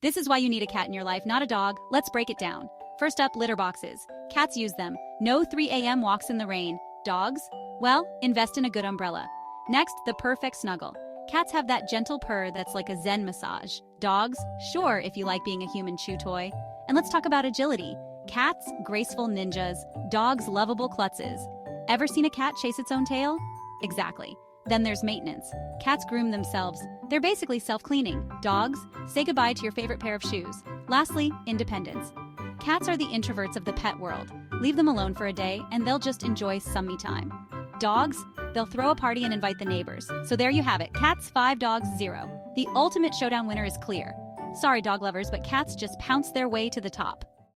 This is why you need a cat in your life, not a dog. Let's break it down. First up, litter boxes. Cats use them. No 3 a.m. walks in the rain. Dogs? Well, invest in a good umbrella. Next, the perfect snuggle. Cats have that gentle purr that's like a zen massage. Dogs? Sure, if you like being a human chew toy. And let's talk about agility. Cats, graceful ninjas. Dogs, lovable klutzes. Ever seen a cat chase its own tail? Exactly. Then there's maintenance. Cats groom themselves. They're basically self-cleaning. Dogs, say goodbye to your favorite pair of shoes. Lastly, independence. Cats are the introverts of the pet world. Leave them alone for a day and they'll just enjoy some me time. Dogs, they'll throw a party and invite the neighbors. So there you have it. Cats 5, dogs 0. The ultimate showdown winner is clear. Sorry, dog lovers, but cats just pounce their way to the top.